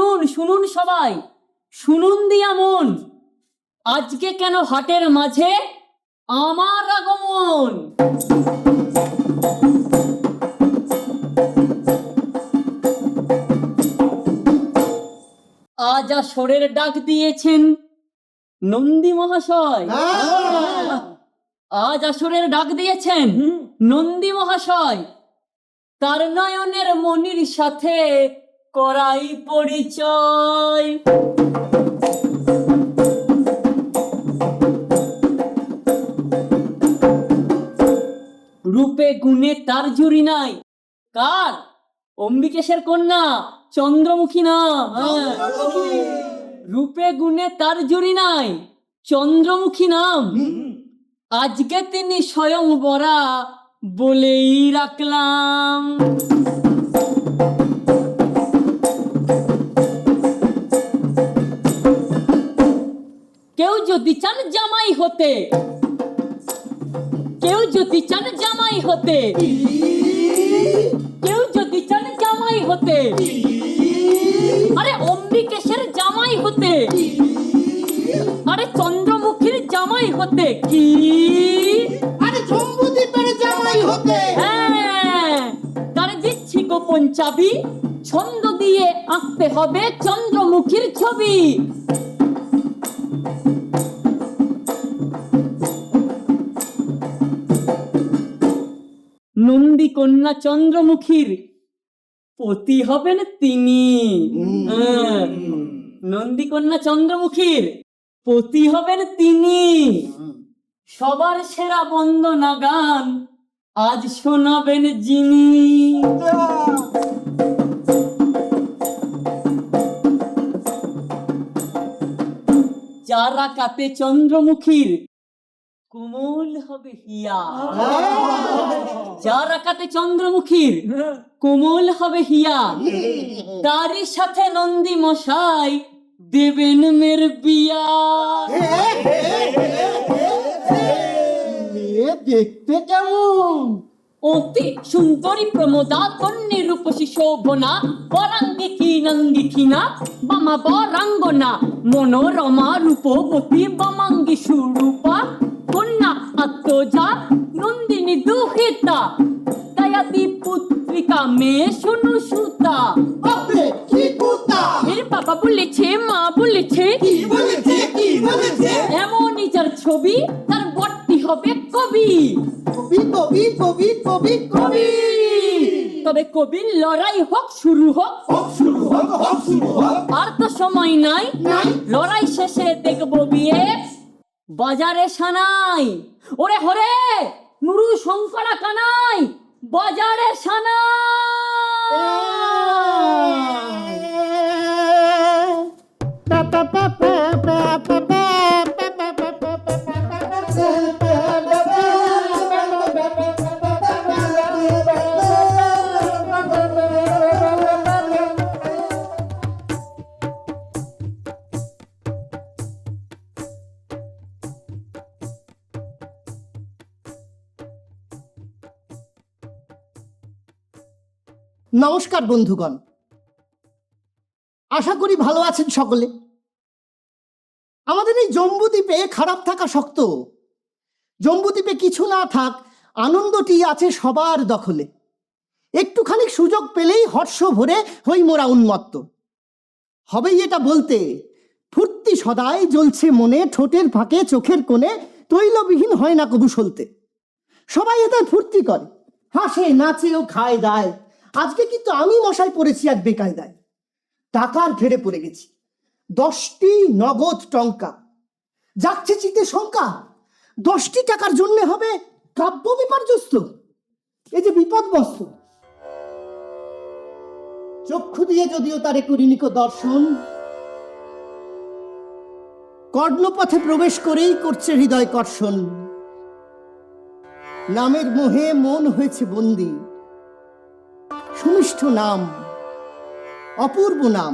শুনুন শুনুন সবাই, শুনুন দিয়া মন, আজকে কেন হাটের মাঝে আমার আগমন। আজ আসরের ডাক দিয়েছেন নন্দী মহাশয়। আজ আসরের ডাক দিয়েছেন নন্দী মহাশয়, তার নয়নের মনির সাথে করাই পরিচয়। রূপে গুণে তার জুড়ি নাই, কার? অম্বিকেশের কন্যা চন্দ্রমুখী নাম। রূপে গুণে তার জুড়ি নাই, চন্দ্রমুখী নাম। আজকে তিনি স্বয়ং বরা বলেই রাখলাম। কেউ যদি চান জামাই হতে, কেউ যদি চান জামাই হতে, কেউ যদি চান জামাই হতে, আরে অম্বিকেশের জামাই হতে, আরে চন্দ্রমুখীর জামাই হতে, কি আরে জম্বুদ্বীপের জামাই হতে। হ্যাঁ, তার দিচ্ছি গোপন চাবি, ছন্দ দিয়ে আঁকতে হবে চন্দ্রমুখীর ছবি। নন্দী কন্যা চন্দ্রমুখীর পতি হবেন তিনি। নন্দী কন্যা চন্দ্রমুখীর পতি হবেন তিনি। সবার সেরা বন্দনা গান আজ শোনাবেন যিনি। যারা কাতে চন্দ্রমুখীর কোমল হবে হিয়া। যারা কাতে চন্দ্রমুখীর কোমল হবে হিয়া, তারই সাথে নন্দী মশাই দেবেন মের বিয়া। মেয়ে দেখতে কেমন? অতি সুন্দরী প্রমোদা, তন্নি রূপসী শোভনা, বরাঙ্গী কি নন্দিথিনা, বামা বরাঙ্গনা, মনোরমা রূপবতী, বামাঙ্গী সুরূপা, কন্যা আত্মজা, নন্দিনী দুহিতা, দয়াতি পুত্রিকা মেয়ে শুনু সুতা। আপনি কি কুতা? এর বাবা বলেছে, মা বলেছে, কি বলেছে কি বলেছে? এমনই যার ছবি তার বটটি হবে কবি। কবি কবি কবি কবি কবি। তবে কবির লড়াই হোক শুরু হোক, হোক শুরু হোক, হোক শুরু হোক। আর তো সময় নাই, নাই। লড়াই শেষে দেখবো বিয়ে বাজারে সানাই। ওরে হরে নুরু শঙ্করা কানাই, বাজারে নমস্কার বন্ধুগণ, আশা করি ভালো আছেন সকলে। আমাদের এই জম্বুদ্বীপে খারাপ থাকা শক্ত। জম্বুদ্বীপে কিছু না থাক, আনন্দটি আছে সবার দখলে। একটুখানি সুযোগ পেলেই হর্ষ ভরে হই মোরা উন্মত্ত। হবেই এটা বলতে, ফুর্তি সদাই জ্বলছে মনে, ঠোঁটের ফাঁকে চোখের কোণে তৈলবিহীন হয় না কবু সলতে। সবাই এতে ফুর্তি করে, হাসে নাচে ও খায় দায়। আজকে কিন্তু আমি মশাই পড়েছি এক বেকায়দায়। টাকার ফেরে পড়ে গেছি 10টি নগদ টঙ্কা। যাচ্ছে চিতে শঙ্কা, 10টি টাকার জন্য হবে কাব্য বিপর্যস্ত। এই যে বিপদগ্রস্ত, চক্ষু দিয়ে যদিও তারে করিনিক দর্শন, কর্ণপথে প্রবেশ করেই করছে হৃদয় কর্ষণ। নামের মোহে মন হয়েছে বন্দী, সুমিষ্ঠ নাম, অপূর্ব নাম,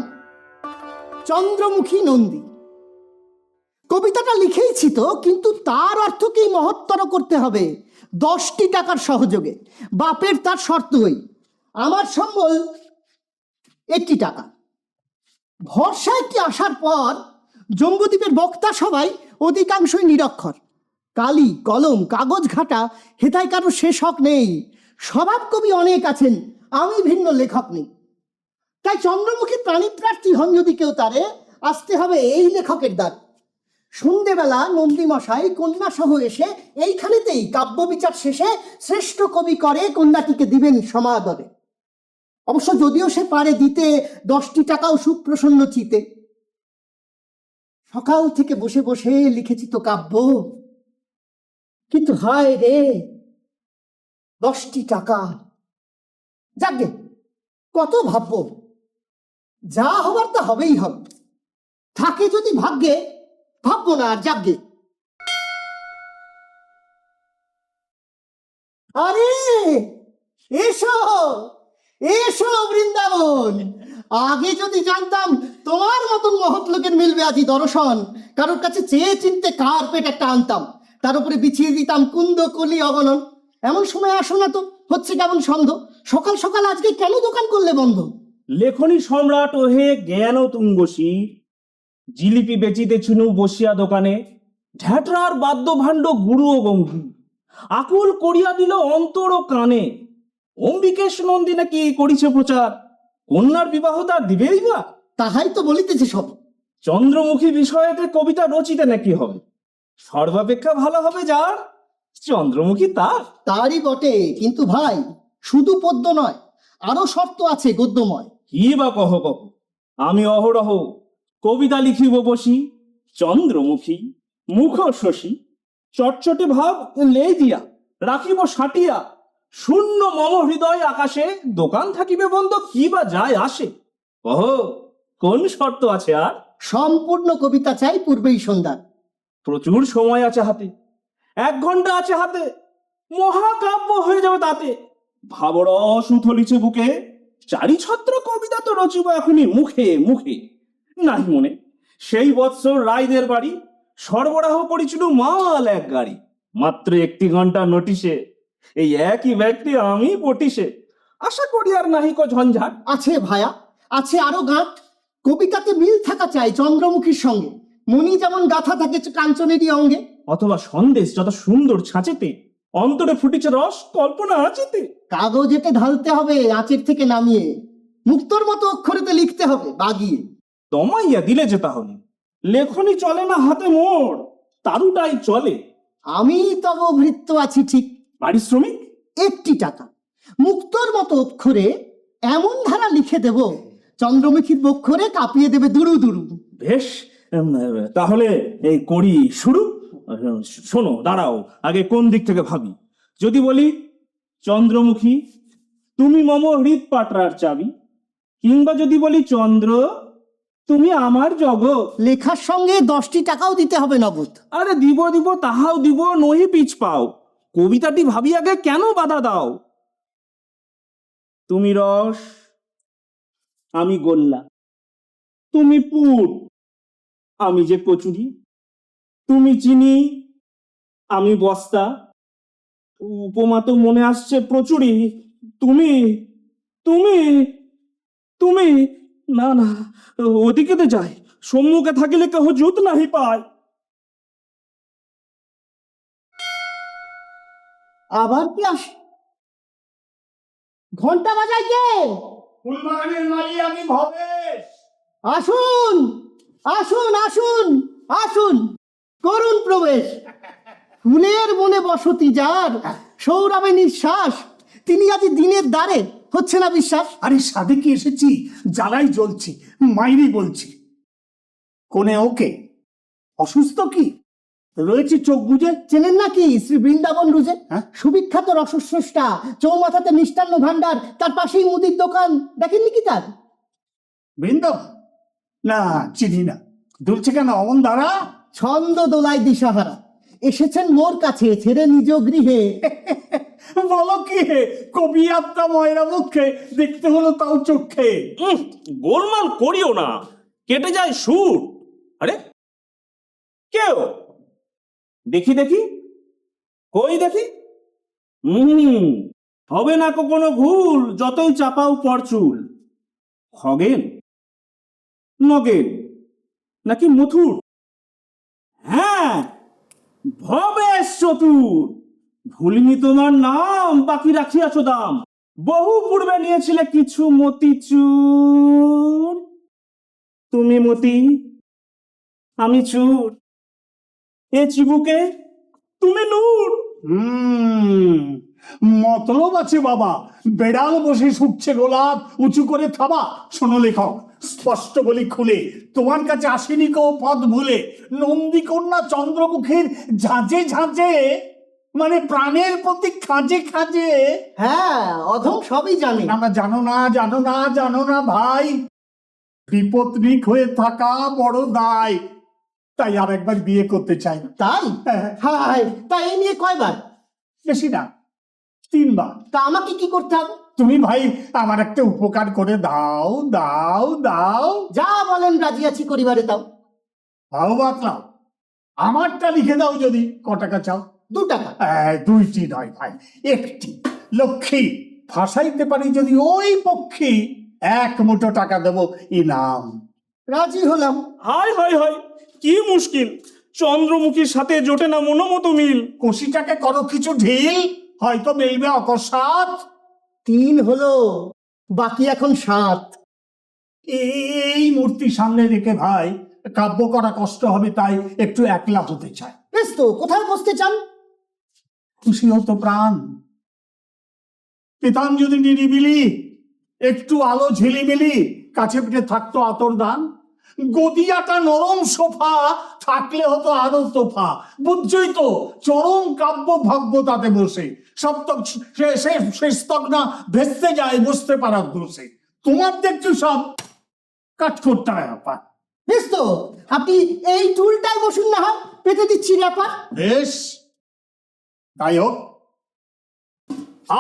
চন্দ্রমুখী নন্দী। কবিতাটা লিখেইছি তো, কিন্তু তার অর্থকেই মহত্তর করতে হবে 10টি টাকার সহযোগে। বাপের তার শর্ত ওই, আমার সম্বল 80 টাকা। ভরসা একটি আসার পর জম্বুদ্বীপের বক্তা সবাই অধিকাংশই নিরক্ষর। কালি কলম কাগজ ঘাটা হেতায় কারো শেষ হক নেই। স্বভাব কবি অনেক আছেন, আমি ভিন্ন লেখক নেই। তাই চন্দ্রমুখী প্রাণীপ্রার্থী হন যদি কেউ, তারে আসতে হবে এই লেখকের দ্বার। সন্ধেবেলা নন্দীমশাই কন্যা সহ এসে এইখানেতেই কাব্য বিচার শেষে শ্রেষ্ঠ কবি করে কন্যাটিকে দিবেন সমাদরে। অবশ্য যদিও সে পারে দিতে 10টি টাকাও সুপ্রসন্ন চিতে। সকাল থেকে বসে বসে লিখেছি তো কাব্য, কিন্তু হায় রে 10টি টাকা। যাকে কত ভাববো, যা হবার তা হবেই হবে। থাকে যদি ভাগ্যে, ভাববো না আর যাকে। আরে এসো এসো বৃন্দাবন। আগে যদি জানতাম তোমার মতন মহৎ লোকের মিলবে আজি দর্শন, কারোর কাছে চেয়ে চিনতে কার্পেট একটা আনতাম, তার উপরে বিছিয়ে দিতাম কুন্দ কলি অগণন। এমন সময় আসো না তো, হচ্ছে কেমন সন্দেহ। সকাল সকাল আজকে কেন দোকান করলে বন্ধ? লেখনী সম্রাট ওহে জ্ঞান তুঙ্গসী, জিলিপি বেচিতেছিনু বসিয়া দোকানে, ঢ্যাটরার বাদ্য ভাণ্ড গুরু ও গম্ভীর, আকুল করিয়া দিল অন্তর ও কানে। অম্বিকেশ নন্দী নাকি করিছে প্রচার, কন্যার বিবাহ তার দিবেই বা। তাহাই তো বলিতেছে সব। চন্দ্রমুখী বিষয়েতে কবিতা রচিতে নাকি হবে, সর্বাপেক্ষা ভালো হবে যার চন্দ্রমুখী তার। তারই বটে, কিন্তু ভাই শুধু পদ্য নয়, আরো শর্ত আছে গদ্যময়। কি বা কহ কহ, আমি অহরহ কবিতা লিখিব বসি, চন্দ্রমুখী মুখ শশী, চটচটে ভাব লেই দিয়া রাখিব সাটিয়া, শূন্য মম হৃদয় আকাশে, দোকান থাকিবে বন্ধ কি বা যায় আসে। কহ কোন শর্ত আছে আর? সম্পূর্ণ কবিতা চাই পূর্বেই সন্ধ্যা। প্রচুর সময় আছে হাতে, 1 ঘন্টা আছে হাতে, মহাকাব্য হয়ে যাবে তাতে। ভাবরস উথলিছে বুকে, 4 ছত্র কবিতা তো রচিব এখনই মুখে মুখে। নাই মনে সেই বৎসর রায়দের বাড়ি, সরবরাহ করেছিল মাল 1 গাড়ি। মাত্র 1 ঘন্টা নোটিশে এই একই ব্যক্তি আমি পটিশে। আশা করি আর নাহি কো ঝঞ্ঝাট। আছে ভায়া, আছে আরো গাঁট। কবিতাতে মিল থাকা চাই চন্দ্রমুখীর সঙ্গে, মনি যেমন গাথা থাকে কাঞ্চনেরই অঙ্গে। অথবা সন্দেশ যত সুন্দর ছাঁচেতে, অন্তরে ফুটিছে রস কল্পনা আছেতে। কাগজেতে ঢালতে হবে আঁচের থেকে নামিয়ে, মুক্তর মতো অক্ষরেতে লিখতে হবে বাগিয়ে। দমাইয়া দিলে যে তাহলে, লেখনি চলে না হাতে মোড়, তারুটাই চলে। আমি তব ভৃত্য আছি ঠিক, পারিশ্রমিক 1টি টাকা। মুক্তর মতো অক্ষরে এমন ধারা লিখে দেব, চন্দ্রমুখীর বক্ষরে কাঁপিয়ে দেবে দুরু দুরু। বেশ, তাহলে এই করি শুরু। শোনো দাঁড়াও, আগে কোন দিক থেকে ভাবি। যদি বলি চন্দ্রমুখী তুমি মম হৃদ পাটরার চাবি, কিংবা যদি বলি চন্দ্র তুমি আমার জগৎ। লেখার সঙ্গে 10টি টাকাও দিতে হবে নগদ। আরে দিব দিব তাহাও দিব, নহি পিছ পাও। কবিতাটি ভাবি আগে কেন বাধা দাও? তুমি রস আমি গোল্লা, তুমি পুর আমি যে কচুরি, তুমি চিনি আমি বস্তা। উপমা তো মনে আসছে প্রচুরই। তুমি তুমি তুমি না না, ওদিকে তো যাই, সম্মুখে থাকিলে কেহ জুত নাহি পায়। আবার কি আসে? ঘন্টা বাজায় কে? ফুলবাগানের মালি আমি ভবেশ। আসুন আসুন আসুন আসুন, করুন প্রবেশ। ফুলের বনে বসতি যার, সৌরভে নিঃশ্বাস, তিনি আজ দিনের দ্বারে, হচ্ছে না বিশ্বাস। আরে সাধে কি এসেছি, জ্বালাই জ্বলছি, মাইরি বলছি। কোনে ওকে অসুস্থ কি রয়েছে চোখ বুঝে? চেনেন নাকি শ্রী বৃন্দাবন রুজে? হ্যাঁ? সুবিখ্যাত রসস্রষ্টা, চৌমাথাতে মিষ্টান্ন ভান্ডার, তার পাশেই মুদির দোকান, দেখেননি কি তার? বৃন্দাবন না, চিনি না। দুলছে কেন অমন দ্বারা? ছন্দ দোলায় দিশাহারা, এসেছেন মোর কাছে ছেড়ে নিজ গৃহে। বলো কি হে, কবি আত্মা ময়রা মুখে, দেখতে হলো তাও চোখে। গোলমাল করিও না, কেটে যায় সুর। আরে কেউ দেখি দেখি, কই দেখি। হবে না কোনো ভুল, যতই চাপাও পরচুল। খগেন নগেন নাকি মথুর? হ্যাঁ, ভবেশ চতুর। ভুলিনি তোমার নাম, বাকি রাখিয়াছ দাম। বহু পূর্বে নিয়েছিলে কিছু মতিচুর। তুমি মতি, আমি চুর, এ চিবুকে তুমি নূর। মতলব আছে বাবা। বেড়াল বসে শুকছে গোলাপ, উঁচু করে থাবা। শোনো লেখক, স্পষ্ট বলি খুলে, তোমার কাছে আসেনি কেউ পথ ভুলে। নন্দীকন্যা চন্দ্রমুখীর ঝাঁঝে ঝাঁঝে, মানে প্রাণের প্রতি খাঁজে খাঁজে। হ্যাঁ, অধম সবই জানে। না না, জানো না, জানো না, জানো না ভাই। বিপত্নিক হয়ে থাকা বড় দায়। তাই আর একবার বিয়ে করতে চাই। তাই? হ্যাঁ। হায়, তা এই নিয়ে কয়বার? বেশি না, 3 বার। তা আমাকে কি করতে হবে? তুমি ভাই আমার একটা উপকার করে দাও, দাও, দাও। যা বলেন রাজি আছি করিবারে, তাও। ভাও বাতলাও, আমারটা লিখে দাও যদি। ক টাকা চাও? 2 টাকা। 2টি নয় ভাই, 1টি। লক্ষ্মী ফাঁসাইতে পারি যদি ওই পক্ষী, 1 মুঠো টাকা দেবো ইনাম। রাজি হলাম। হায় হায় হায়, কি মুশকিল! চন্দ্রমুখীর সাথে জোটে না মনোমতো মিল। কষিটাকে করো কিছু ঢিল, হয়তো মিলবে অকস্মাৎ। 3 হলো, বাকি এখন 7। এই মূর্তি সামনে রেখে ভাই কাব্য করা কষ্ট হবে, তাই একটু একলা হতে চাই। বেশ তো, কোথায় বসতে চান? খুশি হতো প্রাণ, পেতাম যদি নিরিবিলি, একটু আলো ঝিলিমিলি, কাছে পিঠে থাকতো আতর দান। গদিয়াটা নরম সোফা থাকলে হতো আরো তোফা। বুঝছই তো, চরম কাব্য ভাগ্য তাতে বসে। সপ্তক শেষ তক না ভেস্তে যায় বসতে পারার দোষে। তোমার দেখছো সব কাঠখোট্টা ব্যাপার। বেশ তো, আপনি এই টুলটায় বসুন না, হয় পেতে দিচ্ছি ব্যাপার। বেশ, তাই হোক।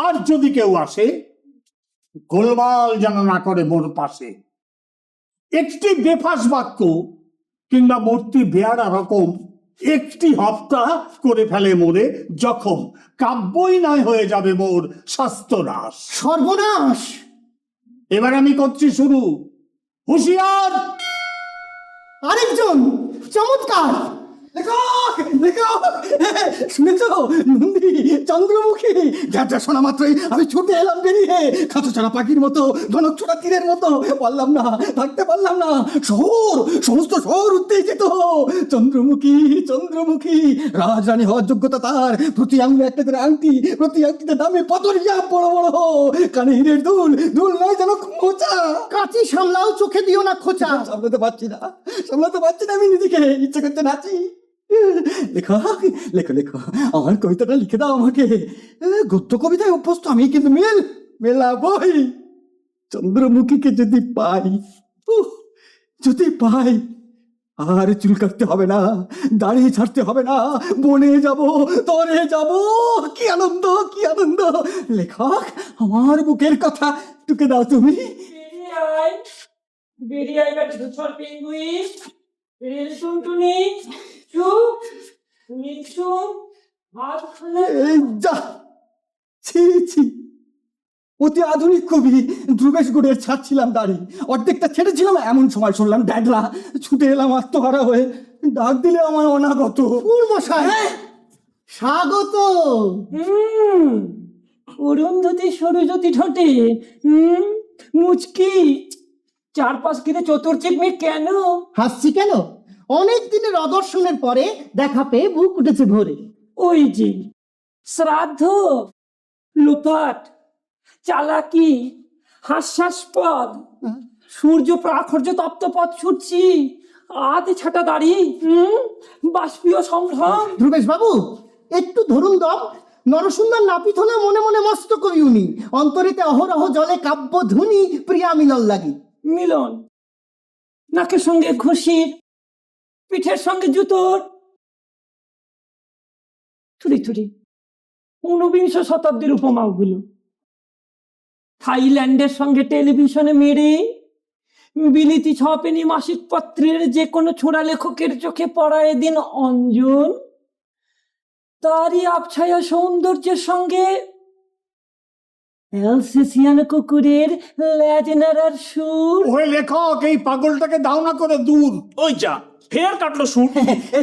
আর যদি কেউ আসে, গোলমাল যেন না করে মোর পাশে। একটি বেফাস বাক্য কিংবা মূর্তি বেয়ারা রকম, একটি হপ্তা করে ফেলে মোরে জখম। কাব্যই নয় হয়ে যাবে মোর স্বাস্থ্যনাশ। সর্বনাশ! এবার আমি করছি শুরু। হুঁশিয়ার! আরেকজন! চমৎকার! লেখক, লেখক, শুনেছ? নন্দী চন্দ্রমুখী যাত্রা শোনা মাত্রই আমি ছুটে এলাম বেরিয়ে, খাঁচা পাখির মতো, ধনক ছোড়া তীরের মতো। পারলাম না, থাকতে পারলাম না। শহর, সমস্ত শহর উত্তেজিত। চন্দ্রমুখী, চন্দ্রমুখী, রাজরানী হওয়ার যোগ্যতা তার। প্রতি আঙুলে একটা করে আংটি, প্রতি আংটিতে দামে পাথরিয়া বড় বড়। কানে হীরের দুল, দুল নয় যেন খোঁচা। কাঁচি সামলাও, চোখে দিও না খোঁচা। সামলাতে পারছি না, সামলাতে পারছি না আমি নিজেকে। ইচ্ছে করতে নাচি। লেখো, লেখো, লেখো, আমার কবিতাটা লিখে দাও আমাকে। গদ্য কবিতায় অভ্যস্ত আমি, কিন্তু মেলাবই। চন্দ্রমুখীকে যদি পাই, যদি পাই, আর চুল কাটতে হবে না, দাড়ি ছাড়তে হবে না, বনে যাব, তরে যাব। কি আনন্দ, কি আনন্দ! লেখক, আমার বুকের কথা টুকে দাও তুমি। বেরিয়ে আয়, বেরিয়ে আয় বেটা ধূসর পেঙ্গুইন, বেরিয়ে এলে টুনটুনি, চুপ, মিঠু, হাত খোলা। এই যা, ছি ছি! অতি আধুনিক কবি ধ্রুবেশ গুড়ের ছাড়ছিলাম দাড়ি, অর্ধেকটা ছেড়েছিলাম, এমন সময় শুনলাম ড্যাডলা। ছুটে এলাম আত্মহারা হয়ে, ডাক দিলে আমার অনাগত। মশাই স্বাগত। অরুন্ধতি সরুজ্যোতি ঠোঁটে, মুচকি, 4-5 কিরে চতুর চিকমি কেন? হাসছি কেন? অনেক দিনের অদর্শনের পরে দেখা পেয়ে বুক উঠেছে ভরে। ওই যে শ্রাদ্ধ, লোপাট, চালাকি, হাস্যাস্পদ, সূর্য প্রাখর্য তপ্ত পথ ছুটছি, আধে ছাটা দাড়ি, বাষ্পীয় সম্ভ্রম। ধ্রুবেশ বাবু, একটু ধরুন দম। নরসুন্দর নাপিত হলে মনে মনে মস্ত কবি উনি, অন্তরিতে অহরহ জলে কাব্য ধুনি, প্রিয়া মিলন লাগি। মিলন, নাকের সঙ্গে ঘুষির, পিঠের সঙ্গে জুতোর, থুড়ি থুড়ি 19 শতাব্দীর উপমা ওগুলো। থাইল্যান্ডের সঙ্গে টেলিভিশনে মেরে, বিলিতি 6 পেনি মাসিক পত্রের যে কোনো ছোড়া লেখকের চোখে পড়া এদিন অঞ্জন, তারই আবছায়া সৌন্দর্যের সঙ্গে অ্যালসেসিয়ান কুকুরের ল্যাজ নাড়ার সুর। ওই লেখক, এই পাগলটাকে দাও না করে দূর। ওই যা ফের কাটলো সুর।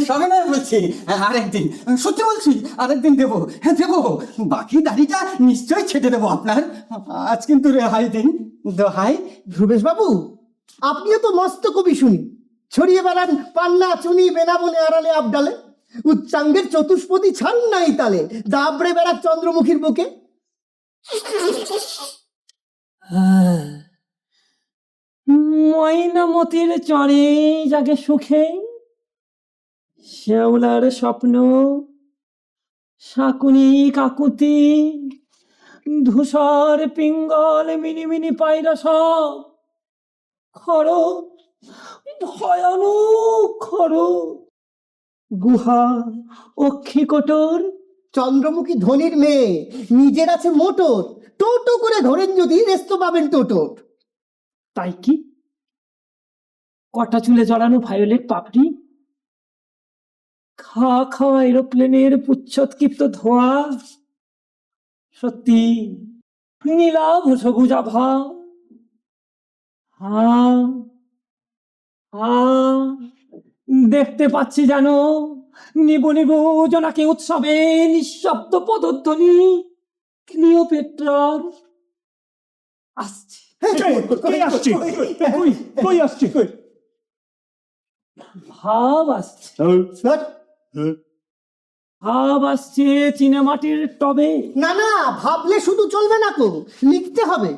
সবাই বলছি আরেকদিন, সত্যি বলছি আরেকদিন দেবো, হ্যাঁ দেবো। বাকি দাড়িটা নিশ্চয়ই ছেটে দেবো আপনার। আজ কিন্তু রেহাই দিন, দোহাই। ধ্রুবেশ বাবু, আপনিও তো মস্ত কবি শুনি। ছড়িয়ে বেড়ান পান্না চুনি বেনাবনে আড়ালে আবডালে, উচ্চাঙ্গের চতুষ্পদী ছান নাই তালে, দাবড়ে বেড়া চন্দ্রমুখীর বুকে। ময়নামতির চরে জাগে সুখে, শ্যাওলার স্বপ্ন, শাকুনি কাকুতি, ধূসর পিঙ্গল মিনিমিনি পায়রা সব খড়, ভয়ানক খড়, গুহা অক্ষি কোটর। চন্দ্রমুখী ধনির মেয়ে, নিজের আছে মোটর, টোটো করে ধরেন যদি রেস্ত পাবেন টোটোর। তাই কি কটা চুলে জড়ানো ভায়োলেট পাপড়ি, খাওয়া খাওয়া এরোপ্লেনের পুচ্ছৎক্ষিপ্ত ধোঁয়া, সত্যি নীলাভ সবুজ আভা। হা হা, দেখতে পাচ্ছি যেন নিবু নিবু জোনাকি উৎসবে নিঃশব্দ পদধ্বনি ক্লিওপেট্রার। আসছে কই আসছে? কই আসছে? ভাব আসছে, ভাব আসছে চীনামাটির টবে। না না, ভাবলে শুধু চলবে না কো, লিখতে হবে।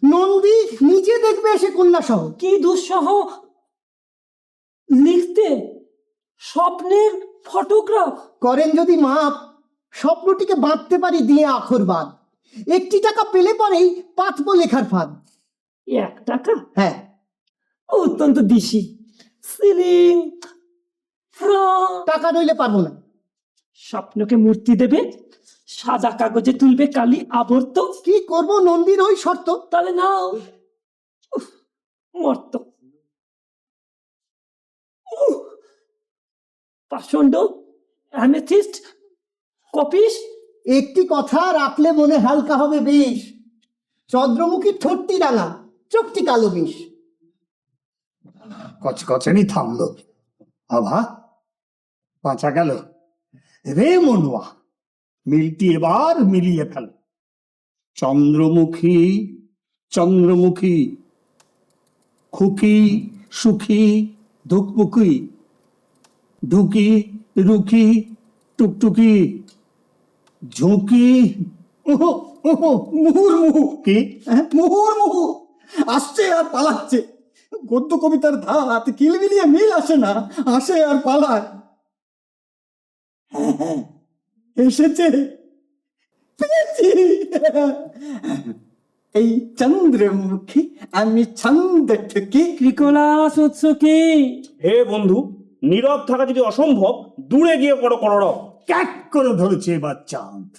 নন্দী নিজে দেখবে এসে কন্যা সহ। কি দুঃসহ লিখতে, স্বপ্নের ফটোগ্রাফ। করেন যদি মাপ, স্বপ্নটিকে বাঁধতে পারি দিয়ে আখর বাদ। একটি টাকা পেলে পরেই পাতব লেখার ফাঁদ। 1 টাকা হ্যাঁ, অত্যন্ত দিশি সিলিং। টাকা নইলে পারবো না। স্বপ্নকে মূর্তি দেবে, সাদা কাগজে তুলবে কালি আবর্ত। কি করব নন্দীর ওই শর্ত। তাহলে নাও। উফ, মর্ত। উহ, পাষণ্ড, অ্যামেথিস্ট, কপিস। একটি কথা রাখলে মনে হালকা হবে বেশ। চন্দ্রমুখীর ঠোঁটটি রাঙা, চোখটি কালো বিষ। কচকচানি থামলো। আভা বাঁচা গেল রে মনুয়া, মিলটি এবার মিলিয়ে ফেল। চন্দ্রমুখী চন্দ্রমুখী, খুকি সুখী ধুকপুকি, ঢুকি রুখি টুকটুকি, ঝুঁকি মুহুর্মুহু। কি? মুহুর্মুহু আসছে আর পালাচ্ছে। গদ্য কবিতার ধাত কিলবিলিয়ে মিল আসে না, আসে আর পালায়। হ্যাঁ, এসেছে, পেয়েছি। এই চন্দ্রমুখী আমি ছন্দ ঠুকি। ক্রিকোলাস উৎসুকি। হে বন্ধু, নীরব থাকা যদি অসম্ভব, দূরে গিয়ে করো করো। ক্যাক করে ধরেছে এবার চাঁদ।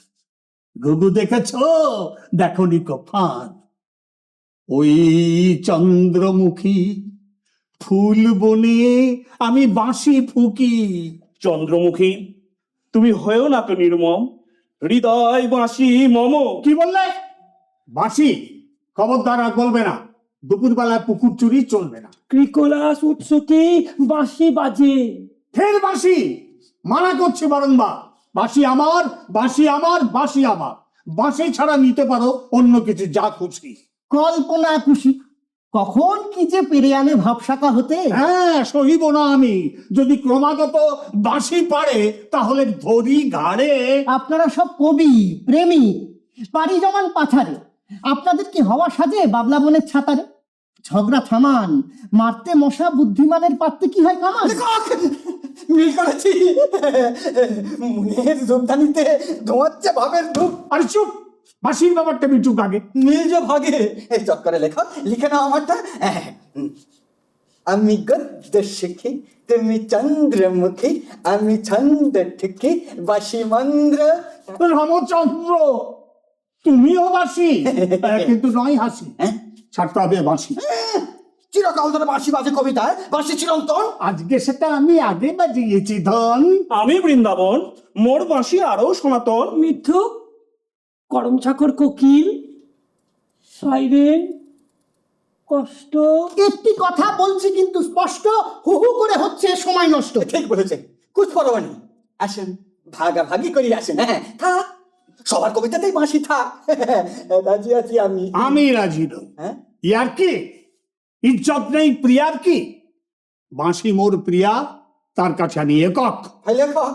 গুগু দেখেছ? দেখো নিকো ফাঁদ। ওই চন্দ্রমুখী ফুল বনে আমি বাঁশি ফুকি। চন্দ্রমুখী, তুমি হয়েও না তো নির্মম, হৃদয় বাঁশি মম। কি বললে? বাঁশি? খবরদার আর বলবে না। দুপুরবেলায় পুকুর চুরি চলবে না। ক্রিকোলাস উৎসুকি বাঁশি বাজে। ফের বাঁশি? মানা করছে বারংবার। বাঁশি আমার, বাঁশি আমার, বাঁশি আমার। বাঁশি ছাড়া নিতে পারো অন্য কিছু যা খুশি। কল্পনা খুশি, কখন কি যে পেরে আনে ভাবসাকা হতে। হ্যাঁ, সহিব না আমি। যদি ক্রমাগত বাঁশি পারে তাহলে ধরি ঘাড়ে। আপনারা সব কবি প্রেমী, পাড়ি জমান পাথারে। আপনাদের কি হওয়া সাজে বাবলা বনের ছাতারে? ঝগড়া থামান, মারতে মশা বুদ্ধিমানের পারতে কি হয় কামান। মিল করেছি। মনের যোগদানিতে ধোঁয়াচ্ছে ভাবের ধূপ। আরে চুপ, বাঁশির ব্যাপারটা মিটুক আগে। মিল যে ভাগে। এই চট করে লেখো, লিখে নাও আমারটা। আমি গদ্য শিখি, তুমি চন্দ্রমুখী, আমি ছন্দ ঠুকি, বাসি মন্দ্র। রামচন্দ্র, তুমিও বাঁশি? কিন্তু নয় হাসি। ছাড়তে হবে বাঁশি। চিরকাল ধরে বাঁশি বাজে কবিতায়, বাঁশি চিরন্তন। আজকে সেটা আমি আগে বাজিয়েছি ধন। আমি বৃন্দাবন, মোর বাঁশি আরো সনাতন। মিথ্যুক, করম চাকর কোকিল, সাইরে কষ্ট। একটি কথা বলছি কিন্তু স্পষ্ট, হু হু করে হচ্ছে সময় নষ্ট। ঠিক বলেছেন, কুছ পরোয়া নেই। আসেন, ভাগাভাগি করি আসেন। হ্যাঁ থাক, সবার কবিতাতেই বাঁশি থাক। রাজি আছি আমি। আমি রাজি নই। হ্যাঁ ইয়ার কি ইজ্জত নেই প্রিয়ার কি? বাঁশি মোর প্রিয়া, তার কাছে আমি একক। ভাই লেখক,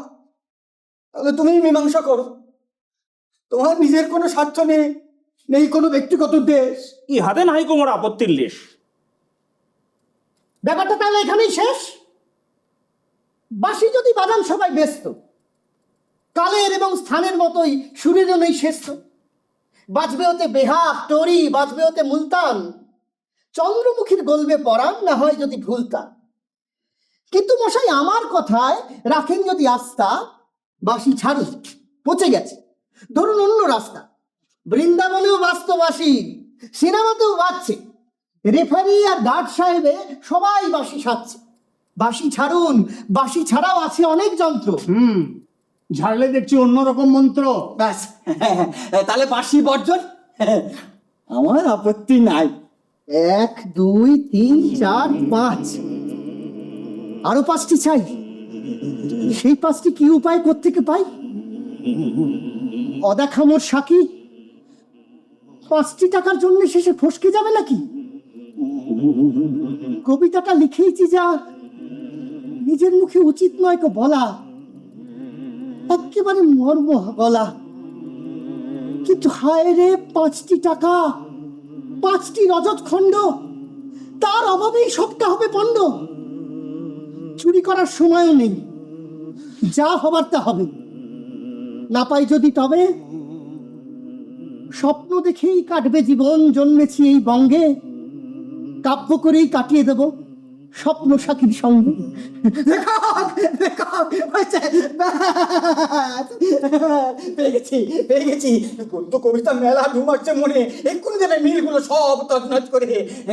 তাহলে তুমি মীমাংসা করো। তোমার নিজের কোনো স্বার্থ নেই, নেই কোনো ব্যক্তিগত দেশ। ইহাতে নাই কোমর আপত্তির লেশ। ব্যাপারটা তাহলে এখানেই শেষ। বাঁশি যদি বাজান সবাই ব্যস্ত, কালের এবং স্থানের মতোই সুরেরও নেই শেষ তো। বাজবে হতে বেহাগ টরি, বাজবে হতে মুলতান, চন্দ্রমুখীর গলবে পরাণ, না হয় যদি ভুলতাম। কিন্তু মশাই আমার কথায় রাখেন যদি আস্থা, বাঁশি ছাড়ুন, পচে গেছে, ধরুন অন্য রাস্তা। বৃন্দাবনেও বাজতো বাঁশি, সিনেমাতেও বাজছে, রেফারি আর গার্ড সাহেবে সবাই বাঁশি সাজছে। বাঁশি ছাড়ুন, বাঁশি ছাড়াও আছে অনেক যন্ত্র। ঝাড়লে দেখছি অন্যরকম মন্ত্র। ব্যাস, তাহলে বাঁশি বর্জন। আমার আপত্তি নাই। 1 2 3 4 5, আরো 5টি চাই। সেই 5টি কি উপায় কোত্থেকে পাই? অদেখামোর সাকি 5টি টাকার জন্য শেষে ফসকে যাবে নাকি? কবিতাটা লিখেইছি যা, নিজের মুখে উচিত নয় কো বলা, একেবারে মর্ম গলা। কিন্তু হায় রে, 5টি টাকা, 5টি রজত খণ্ড, তার অভাবেই সবটা হবে পণ্ড। চুরি করার সময়ও নেই, যা হবার তা হবে। না পাই যদি তবে স্বপ্ন দেখেই কাটবে জীবন, জন্মেছি এই বঙ্গে, কাব্য করেই কাটিয়ে দেব স্বপ্ন সাথীর সঙ্গে। লেখক, লেখক, হয়েছে, ব্যাস। পেয়ে গেছি, পেয়ে গেছি। গদ্য কবিতা মেলা ঢুমাচ্ছে মনে, এক্ষুনি দেবে মিলগুলো সব তছনছ করে।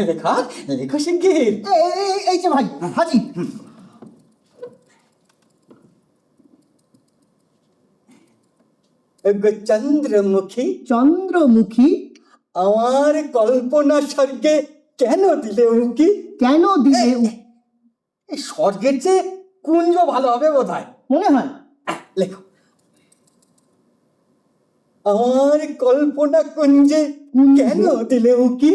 লেখক, লেখো শিগগির। এই যে ভাই হাজি। চন্দ্রমুখী, চন্দ্রমুখী আমার কল্পনা স্বর্গে কেন দিলে উঁকি? কেন দিলে এই স্বর্গের চেয়ে কুঞ্জ ভালো হবে বোধ হয়। মনে হয়? লেখো, আমার কল্পনা কুঞ্জে কেন দিলে উঁকি?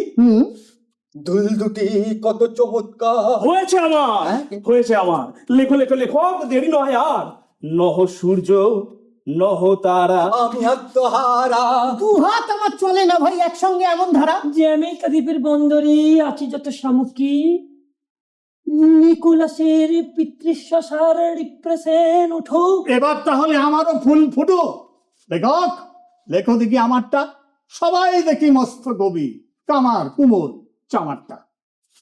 দুল দুটি কত চমৎকার। হয়েছে আমার, হ্যাঁ? হয়েছে আমার। লেখো লেখো লেখো, দেরি নয় আর। নহ সূর্য, নহ তারা। আমি আত্মহারা। 2 হাত আমার চলে না ভাই একসঙ্গে এমন ধারা। জ্যামেইকা দ্বীপের বন্দরে আছে যত সামুকি, নিকোলাসের পিতৃশ্বাসার রিপ্রেসেন উঠো। এবার তাহলে আমারও ফুল ফুটো। লেখক, লেখো দেখি আমারটা। সবাই দেখি মস্ত কবি, কামার কুমোর চামারটা।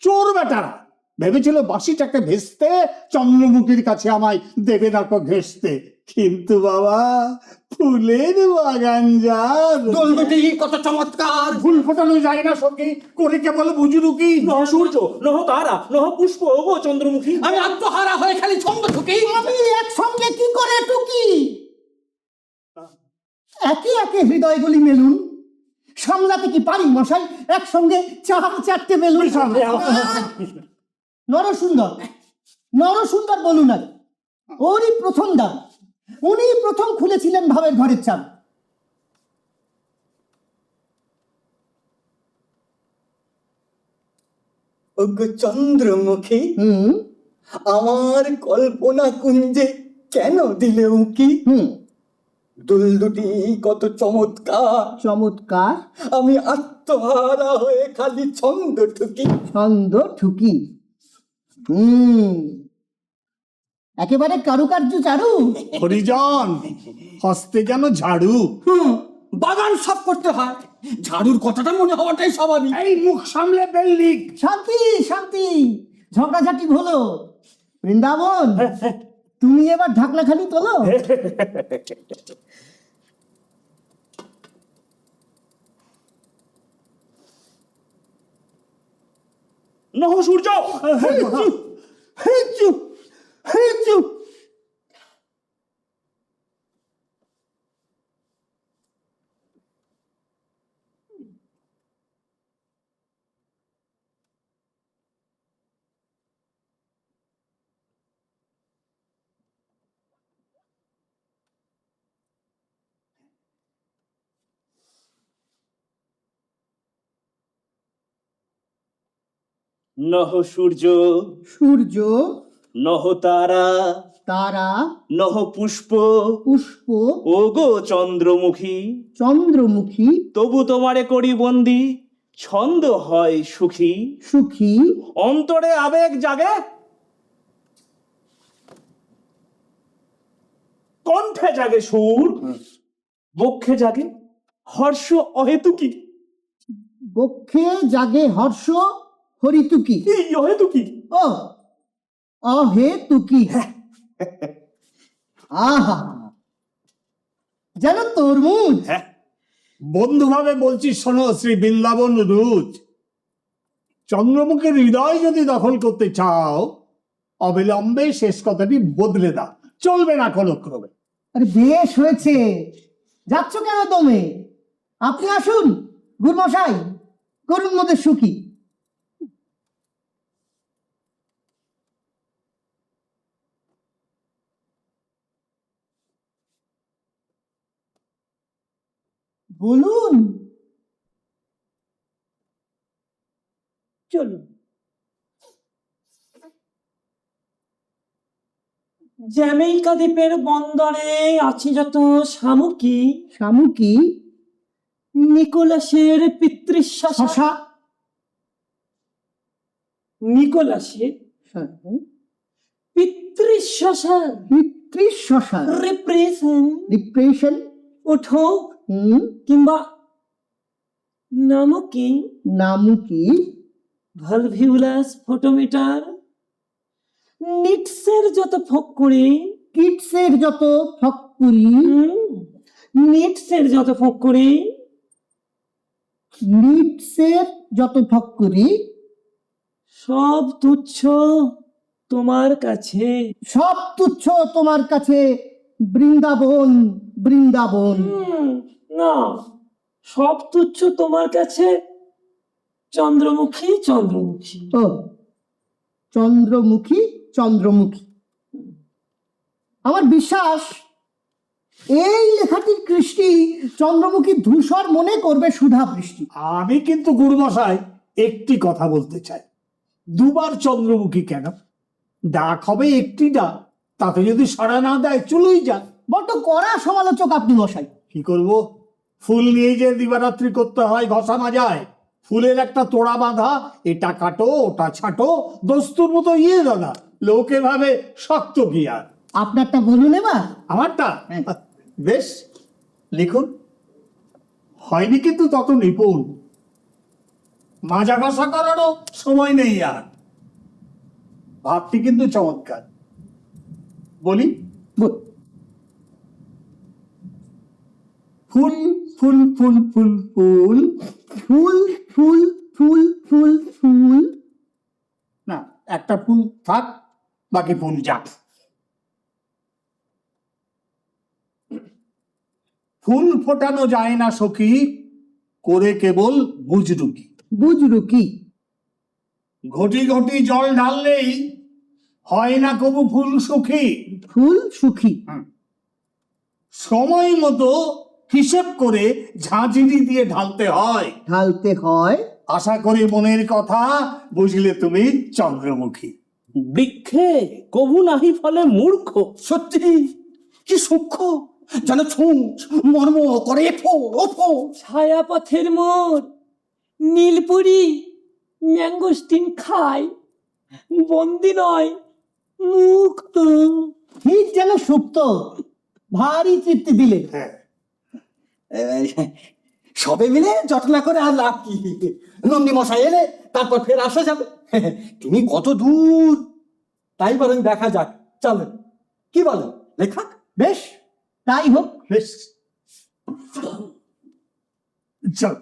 চোর বেটারা ভেবেছিল বাঁশিটাকে ভেস্তে চন্দ্রমুখীর কাছে আমায় দেবে না কো ঘেসতে। কিন্তু বাবা, ফুলের বাগান যার, দুল দুটি কত চমৎকার। ফুল ফোটানো যায় না সখী, করে কেবল বুজুরুকি। নহ সূর্য, নহ তারা, নহ পুষ্প, ও চন্দ্রমুখী। আমি আত্মহারা হয়ে খালি ছন্দ ঢুকি। আমি একসঙ্গে কি করে টুকি? একে একে হৃদয়গুলি মেলুন, সামলাতে কি পারি মশাই একসঙ্গে 4 বেলুন? নরসুন্দর, নরসুন্দর বলুন আর, ওরই প্রথম দাম, উনি প্রথম খুলেছিলেন ভাবের ঘরের চাল। ওগো চন্দ্রমুখী, আমার কল্পনা কুঞ্জে কেন দিলে উঁকি? দুল দুটি কত চমৎকার। চমৎকার। আমি আত্মহারা হয়ে খালি ছন্দ ঠুকি। ছন্দ ঠুকি। একেবারে কারুকার্য চারু। হরিজন, হস্তে যেন ঝাড়ু। বাগান সাফ করতে হয়, ঝাড়ুর কথাটা মনে হওয়াটাই স্বাভাবিক। এই মুখ সামলে বেল্লিক। শান্তি শান্তি, ঝগড়াঝাটি হলো। বৃন্দাবন, তুমি এবার ঢাকনাখানি তোলো। নহ সূর্য। নহ সূর্য, সূর্য, নহ তারা, তারা, নহ পুষ্প, পুষ্প, ওগো চন্দ্রমুখী, চন্দ্রমুখী, তবু তোমারে করি বন্দি, ছন্দ হয় সুখী, সুখী, অন্তরে আবেগ জাগে, কণ্ঠে জাগে সুর, বক্ষে জাগে হর্ষ অহেতুকি। বক্ষে জাগে হর্ষ হরিতুকি। এই অহেতুকি, ও অহেতুকি। আহা, যেন তরমুজ। হ্যাঁ, বন্ধুভাবে বলছি, শোনো শ্রী বৃন্দাবন রুজ, চন্দ্রমুখীর হৃদয় যদি দখল করতে চাও, অবিলম্বে শেষ কথাটি বদলে দাও, চলবে না কোনো ক্রমে। আরে বেশ হয়েছে, যাচ্ছ কেন তুমি? আপনি আসুন গুরুমশাই, করুন মোদের সুখী। বলুন। চলুন। জ্যামেইকা দ্বীপের বন্দরে আছে যত শামুকি, শামুকি, নিকোলাসের পিতৃশ্বাসা, শশা, নিকোলাসের পিতৃশ্বাসা পিতৃশশা, রিপ্রেশন, ডিপ্রেশন, ওঠো হুম, কিংবা নামকি, নামুকি, ভালভিউলাস ফটোমিটার, নিটসের যত ফক্করি, কিটসের যত ফক্কুরি, নিটসের যত ফক্করি, নিটসের যত ফক্কুরি, সব তুচ্ছ তোমার কাছে। সব তুচ্ছ তোমার কাছে, বৃন্দাবন, বৃন্দাবন। না, সব তুচ্ছ তোমার কাছে, চন্দ্রমুখী, চন্দ্রমুখী। ও চন্দ্রমুখী, চন্দ্রমুখী। আমার বিশ্বাস এই লেখাটির কৃষ্টি চন্দ্রমুখী ধূসর মনে করবে সুধা বৃষ্টি। আমি কিন্তু গুরুমশাই একটি কথা বলতে চাই, দুবার চন্দ্রমুখী কেন? ডাক হবে একটি ডাক, তাতে যদি সাড়া না দেয় চলেই যাক। বড্ড কড়া সমালোচক আপনি মশাই। কি করব, ফুল নিয়ে যে দিবারাত্রি করতে হয় ঘষা মাজায়, ফুলের একটা তোড়া বাঁধা, এটা কাটো ওটা ছাটো, দস্তুর মতো ইয়ে দাদা, লোকে ভাবে শক্ত কি আর। আপনারটা বলুন এবার। আমারটা হ্যাঁ। বেশ, লিখুন। হয়নি কিন্তু তত নিপুণ, মাজা ঘষা করারও সময় নেই আর। ভাবটি কিন্তু চমৎকার, বলি। বল- ফুল ফুল ফুল ফুল ফুল, ফুল ফুল ফুল ফুল ফুল, না একটা ফুল থাক, বাকি ফুল যাক। ফুল ফোটানো যায় না সখী, করে কেবল বুজরুকি। বুঝলু কি? ঘটি ঘটি জল ঢাললেই হয় না কবু ফুল সুখী। ফুল সুখী। সময় মতো হিসেব করে ঝাঁঝরি দিয়ে ঢালতে হয়। ঢালতে হয়। আশা করি মনের কথা বুঝলে তুমি চন্দ্রমুখী। বৃক্ষে কবু নাহি ফলে মূর্খ। সত্যি কি সূক্ষ্ম, যেন ছুঁচ মর্ম করে ফো ও ফো। ছায়াপথের মোর নীলপুরি ম্যাঙ্গোস্টিন খায়, বন্দি নয় মুক্ত। ঠিক যেন সুপ্ত, ভারী তৃপ্তি দিলে। হ্যাঁ, সবে মিলে জটলা করে আর লাভ কি? নন্দী মশাই এলে তারপর ফের আসা যাবে। তুমি কত দূর, তাই বরং দেখা যাক, চলেন। কি বলেন লেখক? বেশ, তাই হোক। বেশ, চল।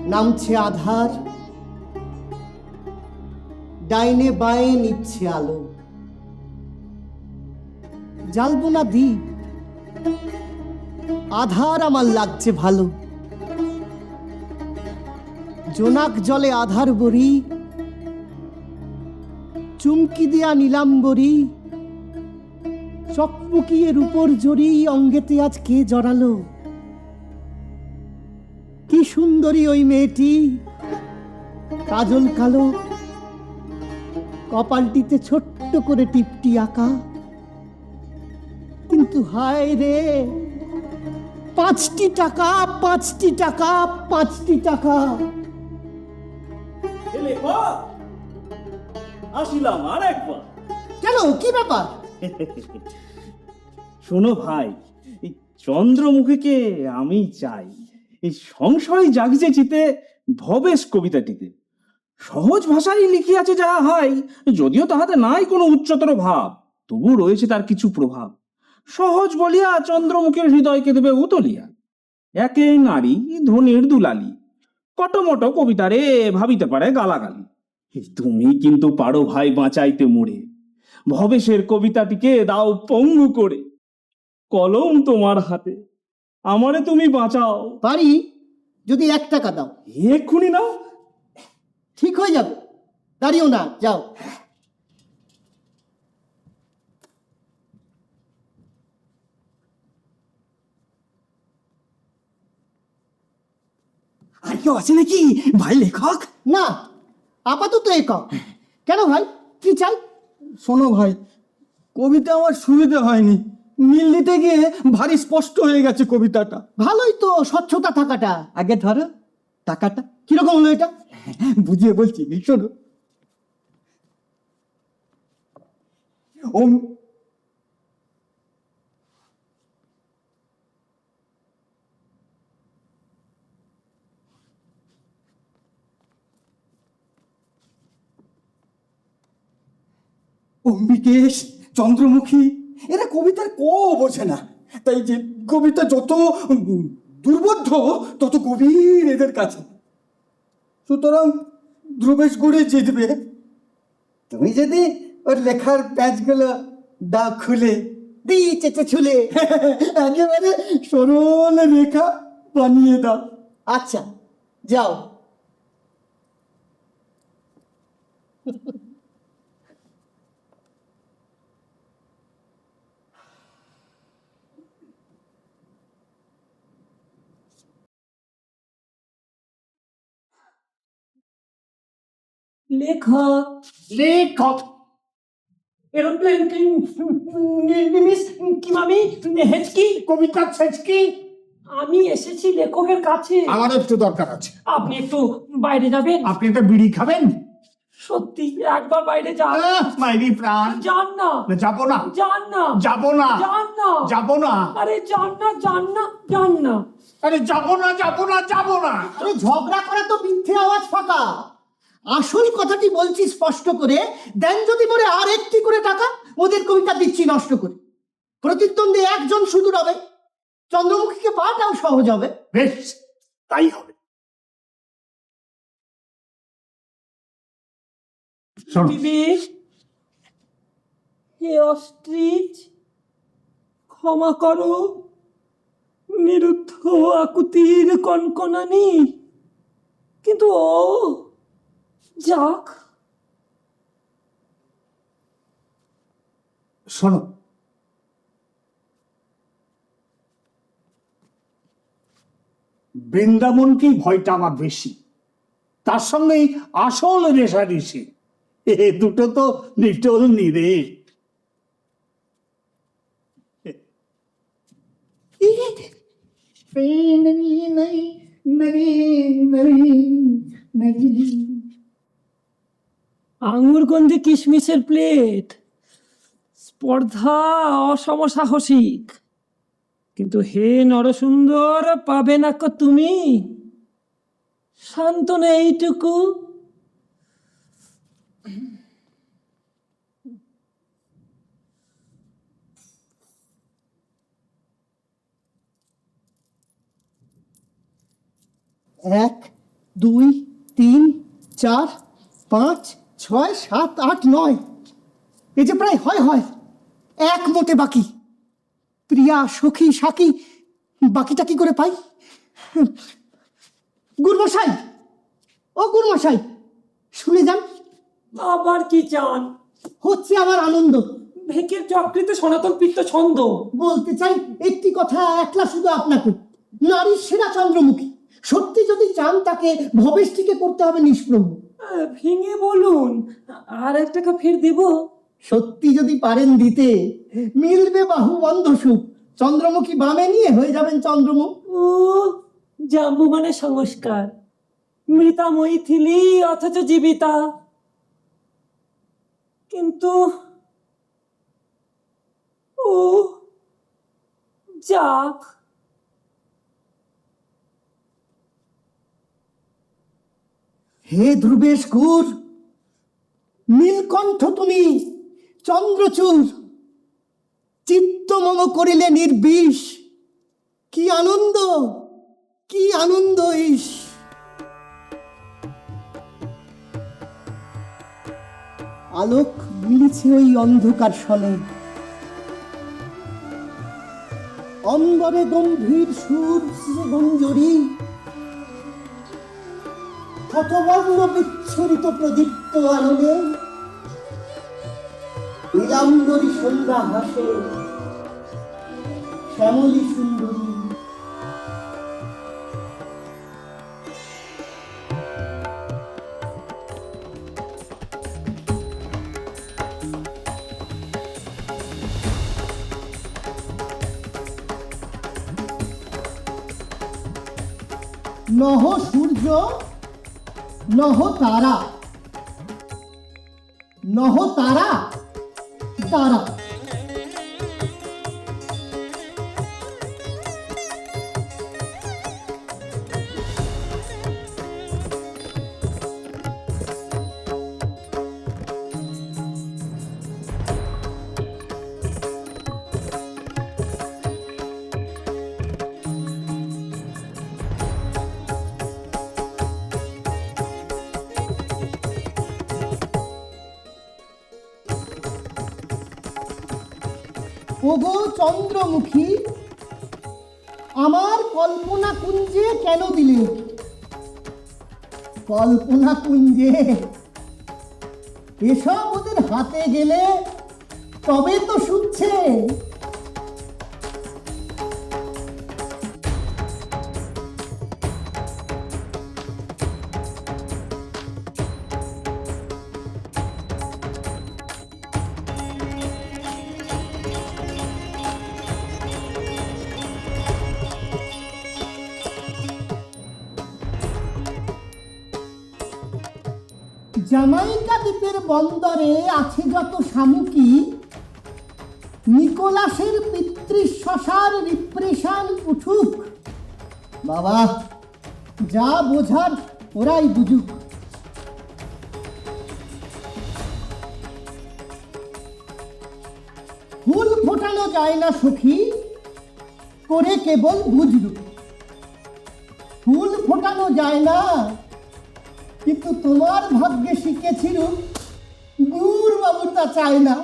নামছে আধার, ডাইনে বায়ে নিচ্ছে আলো, জ্বালবো না দ্বীপ, আধার আমার লাগছে ভালো। জোনাক জলে আধার বরি, চুমকি দিয়া নীলাম্বরী, চকপুকিয়ে রূপর জড়ি অঙ্গেতে আজ কে জড়ালো। কি সুন্দরী ওই মেয়েটি, কাজল কালো, কপালটিতে ছোট্ট করে টিপটি আঁকা। কিন্তু হায় রে, 5টি টাকা, 5টি টাকা, 5টি টাকা। আসিলাম আর একবার। কেন, কি ব্যাপার? শোনো ভাই, এই চন্দ্রমুখীকে আমি চাই। এই সংশয় জাগছে চিতে ভবেশ কবিতাটিতে সহজ ভাষায় লিখিয়াছে যাহা হয়, যদিও তাহাতে নাই কোনো উচ্চতর ভাব, তবু রয়েছে তার কিছু প্রভাব। সহজ বলিয়া চন্দ্রমুখীর হৃদয়কে দেবে উতলিয়া। একে নারী ধনির দুলালি, কটমট কবিতারে ভাবিতে পারে গালাগালি। তুমি কিন্তু পারো ভাই বাঁচাইতে মোড়ে, ভবেশের কবিতাটিকে দাও পঙ্গু করে। কলম তোমার হাতে, আমারে তুমি বাঁচাও। পারি, যদি 1 টাকা দাও। এক্ষুনি নাও। ঠিক হয়ে যাবে, দাঁড়িও না, যাও। আর কেউ আছে নাকি ভাই লেখক? না, আপাতত একক। কেন ভাই, কি চাই? শোনো ভাই, কবিতা আমার সুবিধে হয়নি, মিল দিতে গিয়ে ভারী স্পষ্ট হয়ে গেছে কবিতাটা। ভালোই তো স্বচ্ছতা থাকাটা। আগে ধরো টাকাটা। কিরকম হলো এটা? বুঝিয়ে বলছি, শোনো। ওম অম্বিকেশ, চন্দ্রমুখী এরা কবিতার ক বোঝে না, তাই যে কবিতা যত দুর্বোধ্য তত গভীর এদের কাছে। সুতরাং ধ্রুবেশ গুড়ে জিতবে। তুমি যদি ওর লেখার প্যাচগুলো দাও খুলে, দিই চেচে ছুলে। একেবারে সরল রেখা বানিয়ে দাও। আচ্ছা, যাও। লেখক, লেখক এরোপ্লেন মিস কিমামি হেচকি, কবিতা ছেচকি। আমি এসেছি লেখকের কাছে। আমার একটু দরকার আছে। আপনি একটু বাইরে যাবেন? আপনি একটা বিড়ি খাবেন? সত্যি একবার বাইরে যান। মাইরি প্রাণ, যান না। যাবো না, যান না। যাবো না, যান না। যাবো না। আরে যান না, যান না, যান না। আরে যাবো না, যাবো না, যাবো না। আরে ঝগড়া করা তো মিথ্যে আওয়াজ ফাঁকা। আসল কথাটি বলছি স্পষ্ট করে, দেন যদি বলে আর 1টি করে টাকা, ওদের কবিতা দিচ্ছি নষ্ট করে। প্রতিদ্বন্দ্বী একজন শুধু রবে, চন্দ্রমুখীকে পাওয়াটাও সহজ হবে। বেশ, তাই হবে। শোনো, বিবেক, হে অস্ট্রিচ, ক্ষমা করো নিরুদ্ধ আকুতির কনকনানি, কিন্তু ও যাক। শোনো, বৃন্দাবনকেই ভয়টা আমার বেশি, তার সঙ্গেই আসল রেশারেশি। এ দুটো তো নিটল নিরে। আঙুরগন্ধি কিশমিশের প্লেট, স্পর্ধা অসমসাহসিক, কিন্তু হে নরসুন্দর, পাবে না কো তুমি সান্ত্বনা এইটুকু। এক, 2, 3, 4, 5, 6, 7, 8, 9, এই যে প্রায় হয় 1 মোটে বাকি। প্রিয়া, সখী, সাখী, বাকিটা কি করে পাই? গুরমশাই, ও গুরমশাই, শুনে যান। আবার কি চান? হচ্ছে আমার আনন্দ। ভেকের চক্রিতে সনাতন পিত্ত ছন্দ। বলতে চাই একটি কথা একলা শুধু আপনাকে, নারীর সেরা চন্দ্রমুখী। সত্যি যদি চান তাকে ভবেষ্টিকে করতে হবে নিষ্প্রভ। ভেঙে বলুন, আর 1 টাকা ফের দেব। সত্যি যদি পারেন দিতে, মিলবে বাহু বন্ধ সুখ। চন্দ্রমুখী বামে নিয়ে হয়ে যাবেন চন্দ্রমুখ। ও জাম্বু মানে সংস্কার, মৃতা মৈথিলি অথচ জীবিতা। কিন্তু ও যাক। হে ধ্রুবেশ গুর, নীলকণ্ঠ তুমি চন্দ্রচূড়, চিত্ত মম করিলে নির্বিষ। কি আনন্দ, কি আনন্দ ইস। আলোক মিলিছে ওই অন্ধকার সনে, অম্বরে গম্ভীর সুর গঞ্জরি, ক্ষতবর্ণ বিচ্ছুরিত প্রদীপ্ত আলোকে নীলাম্বরী সন্ধ্যা হাসে, শ্যামলী সুন্দরী। নহ সূর্য, নহ তারা, নহ তারা, তারা। ওগো চন্দ্রমুখী, আমার কল্পনা কুঞ্জে কেন দিলে? কল্পনা কুঞ্জে এসব ওদের হাতে গেলে তবে তো শুচ্ছে। জামাইকা দ্বীপের বন্দরে আছে যত শামুকি, নিকোলাসের পিতৃশ্বসার রিপ্রেশন উঠুক। বাবা, যা বোঝার ওরাই বুঝুক। ফুল ফোটানো যায় না সখী, করে কেবল বুঝলু। ফুল ফোটানো যায় না, কিন্তু তোমার ভাগ্যে শিখেছিল গুর বাবু তা চায় না।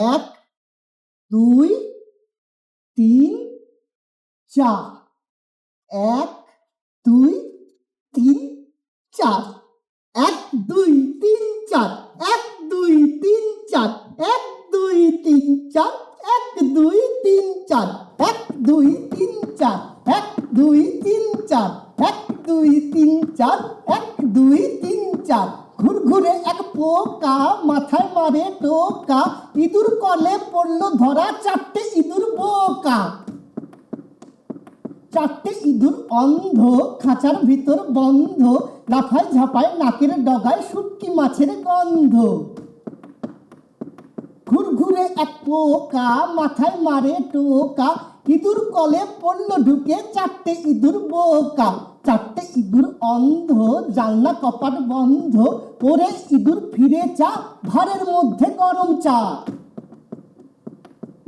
এক, দুই, তিন, চার। 1, 2, 3, 4। 1, 2, 3, 4। 1, 2, 3, 4। 1, 2, 3, 4। 1, 2, 3, 4। 1, 2, 3, 4। 1, 2, 3, 4। 1, 2, 3, 4। 1, 2, 3, 4। ঘুরঘুরে এক পোকা, মাথায় মারে টোকা, ইঁদুর কলে পড়লো ধরা, 4টে ইঁদুর বোকা। 4টে ইঁদুর অন্ধ, খাঁচার ভিতর বন্ধ, লাফায় ঝাপায় নাকের ডগায় শুটকি মাছের গন্ধ। ঘুরঘুরে এক পোকা, মাথায় মারে টোকা, ইঁদুর কলে পড়ল ঢুকে, চারটে ইঁদুর বোকা, চারটে ইঁদুর অন্ধ, জানলা কপাট বন্ধ, ওরে ইঁদুর ফিরে চা, ঘরের মধ্যে গরম চা।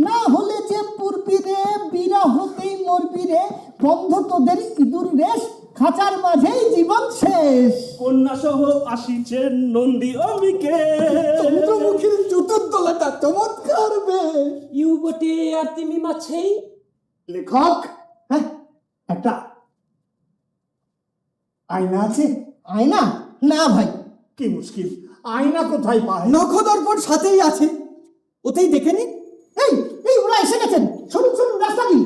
না হলে যে পূর্বী রে, বিরা হতেই মরবি রে, বন্ধ তোদের ইঁদুর রেশ, খাঁচার মাঝেই জীবন শেষ। কন্যা সহ আসিছেন নন্দী অম্বিকে। চন্দ্রমুখীর জুতোর তলাটা চমৎকার বেশ। ইউ বটে আর তুমি মাছেই। লেখক, হ্যাঁ, একটা আয়না আছে? আয়না? না ভাই। কি মুশকিল, আয়না কোথায় পায়? নখদর্পণ সাথেই আছে, ওতেই দেখে নিন। এই এই ওরা এসে গেছেন, শুনুন শুনুন, রাস্তা দিন।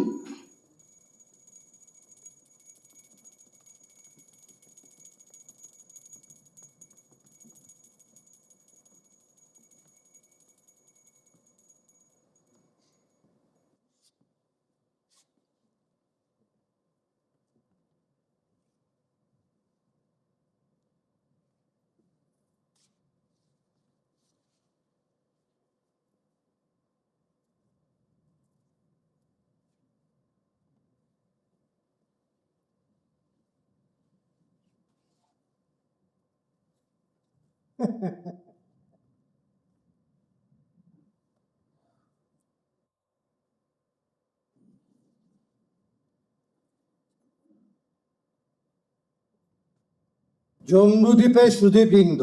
জম্বুদ্বীপে সুধীবৃন্দ,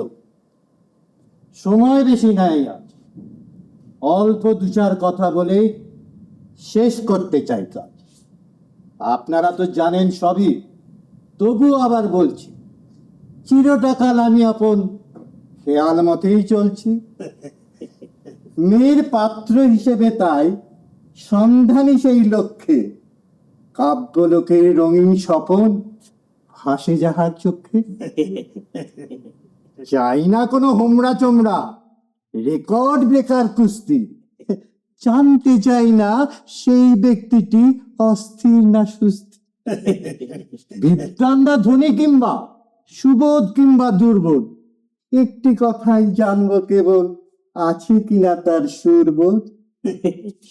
সময় বেশি নাই আজ, অল্প দু চার কথা বলে শেষ করতে চাই কাজ। আপনারা তো জানেন সবই, তবু আবার বলছি, চিরটাকাল আমি আপন খেয়াল মতেই চলছি। মেয়ের পাত্র হিসেবে তাই সন্ধানী সেই লক্ষ্যে, কাব্যলোকের রঙিন স্বপন হাসে যাহার চোখে। চাই না কোনো হোমরা চোমরা, রেকর্ড ব্রেকার কুস্তি, জানতে চাই না সেই ব্যক্তিটি অস্থির না সুস্থির, বিদ্যান্ডা ধনী কিংবা সুবোধ কিংবা দুর্বোধ, একটি কথাই জানবো কেবল আছে কিনা তার সুরবোধ।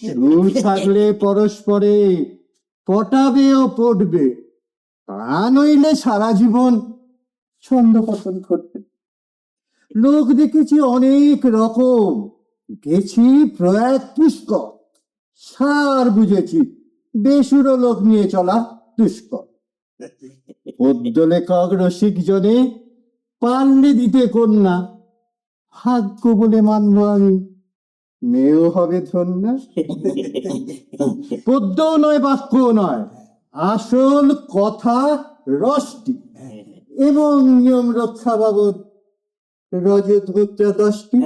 সুর থাকলে পরস্পরে পটাবে ও পটবে, তা নইলে সারা জীবন ছন্দপতন ঘটবে। লোক দেখেছি অনেক রকম, গেছি প্রয়াত পুষ্কর, সার বুঝেছি বেসুরো লোক নিয়ে চলা দুষ্কর। পদ্য লেখক রসিক জনে পারলে দিতে কন্যা, ভাগ্য বলে মানব আমি, মেয়েও হবে ধন্যা। পদ্যও নয় বাক্যও নয়, আসল কথা রসটি, এবং নিয়ম রক্ষা বাবদ রজত মুদ্রা 10টি।